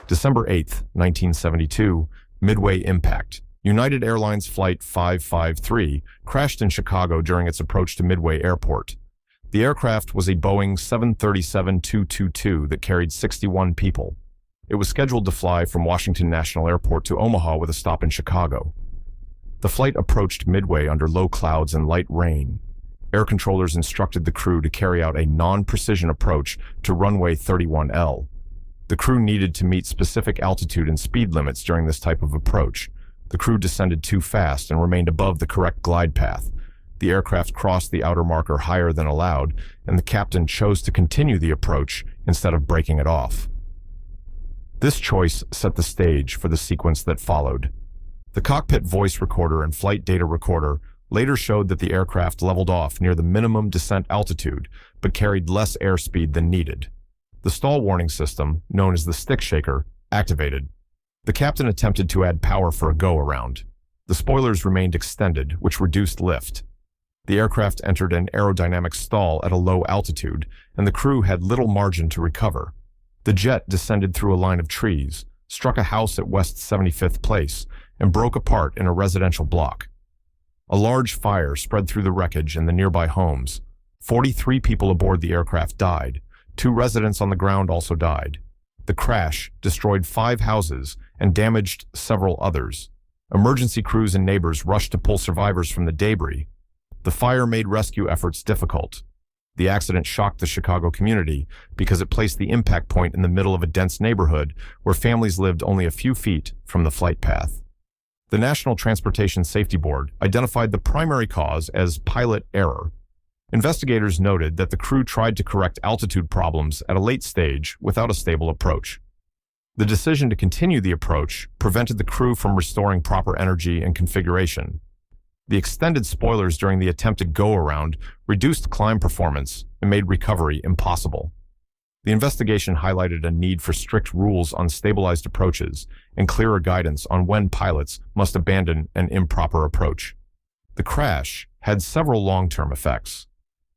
December 8, 1972, Midway impact. United Airlines Flight 553 crashed in Chicago during its approach to Midway Airport. The aircraft was a Boeing 737-222 that carried 61 people. It was scheduled to fly from Washington National Airport to Omaha with a stop in Chicago. The flight approached Midway under low clouds and light rain. Air controllers instructed the crew to carry out a non-precision approach to runway 31L. The crew needed to meet specific altitude and speed limits during this type of approach. The crew descended too fast and remained above the correct glide path. The aircraft crossed the outer marker higher than allowed, and the captain chose to continue the approach instead of breaking it off. This choice set the stage for the sequence that followed. The cockpit voice recorder and flight data recorder later showed that the aircraft leveled off near the minimum descent altitude, but carried less airspeed than needed. The stall warning system, known as the stick shaker, activated. The captain attempted to add power for a go-around. The spoilers remained extended, which reduced lift. The aircraft entered an aerodynamic stall at a low altitude, and the crew had little margin to recover. The jet descended through a line of trees, struck a house at West 75th Place, and broke apart in a residential block. A large fire spread through the wreckage and the nearby homes. 43 people aboard the aircraft died. 2 residents on the ground also died. The crash destroyed 5 houses and damaged several others. Emergency crews and neighbors rushed to pull survivors from the debris. The fire made rescue efforts difficult. The accident shocked the Chicago community because it placed the impact point in the middle of a dense neighborhood where families lived only a few feet from the flight path. The National Transportation Safety Board identified the primary cause as pilot error. Investigators noted that the crew tried to correct altitude problems at a late stage without a stable approach. The decision to continue the approach prevented the crew from restoring proper energy and configuration. The extended spoilers during the attempted go-around reduced climb performance and made recovery impossible. The investigation highlighted a need for strict rules on stabilized approaches and clearer guidance on when pilots must abandon an improper approach. The crash had several long-term effects.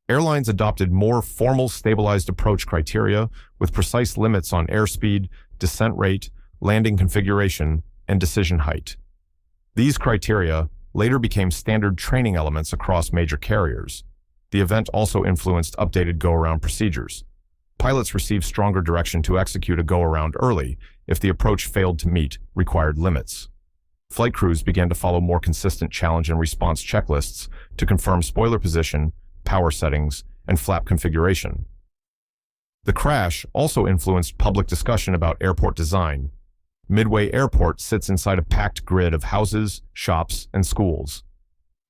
Airlines adopted more formal stabilized approach criteria with precise limits on airspeed, descent rate, landing configuration, and decision height. These criteria later became standard training elements across major carriers. The event also influenced updated go-around procedures. Pilots received stronger direction to execute a go-around early if the approach failed to meet required limits. Flight crews began to follow more consistent challenge and response checklists to confirm spoiler position, power settings, and flap configuration. The crash also influenced public discussion about airport design. Midway Airport sits inside a packed grid of houses, shops, and schools.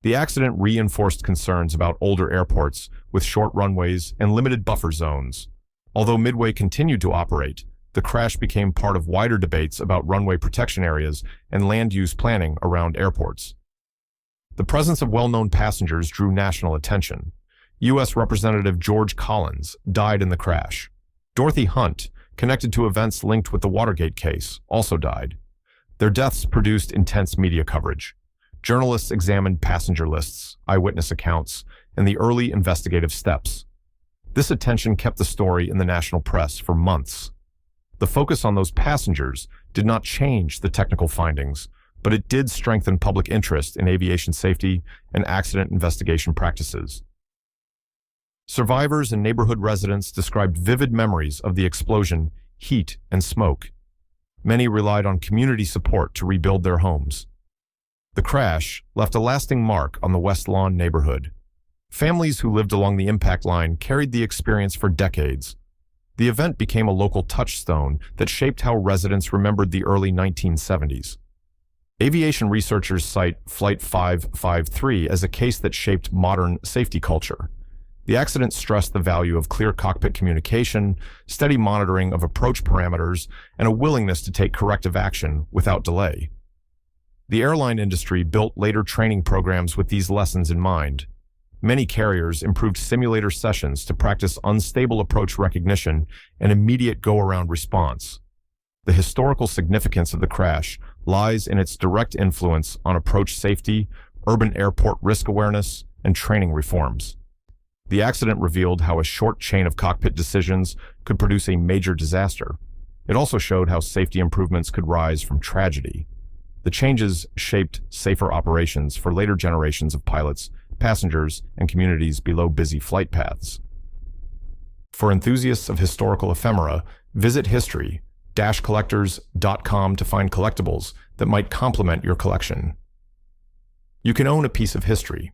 The accident reinforced concerns about older airports with short runways and limited buffer zones. Although Midway continued to operate, the crash became part of wider debates about runway protection areas and land use planning around airports. The presence of well-known passengers drew national attention. U.S. Representative George Collins died in the crash. Dorothy Hunt, connected to events linked with the Watergate case, also died. Their deaths produced intense media coverage. Journalists examined passenger lists, eyewitness accounts, and the early investigative steps. This attention kept the story in the national press for months. The focus on those passengers did not change the technical findings, but it did strengthen public interest in aviation safety and accident investigation practices. Survivors and neighborhood residents described vivid memories of the explosion, heat, and smoke. Many relied on community support to rebuild their homes. The crash left a lasting mark on the West Lawn neighborhood. Families who lived along the impact line carried the experience for decades. The event became a local touchstone that shaped how residents remembered the early 1970s. Aviation researchers cite Flight 553 as a case that shaped modern safety culture. The accident stressed the value of clear cockpit communication, steady monitoring of approach parameters, and a willingness to take corrective action without delay. The airline industry built later training programs with these lessons in mind. Many carriers improved simulator sessions to practice unstable approach recognition and immediate go-around response. The historical significance of the crash lies in its direct influence on approach safety, urban airport risk awareness, and training reforms. The accident revealed how a short chain of cockpit decisions could produce a major disaster. It also showed how safety improvements could rise from tragedy. The changes shaped safer operations for later generations of pilots, passengers, and communities below busy flight paths. For enthusiasts of historical ephemera, visit history-collectors.com to find collectibles that might complement your collection. You can own a piece of history,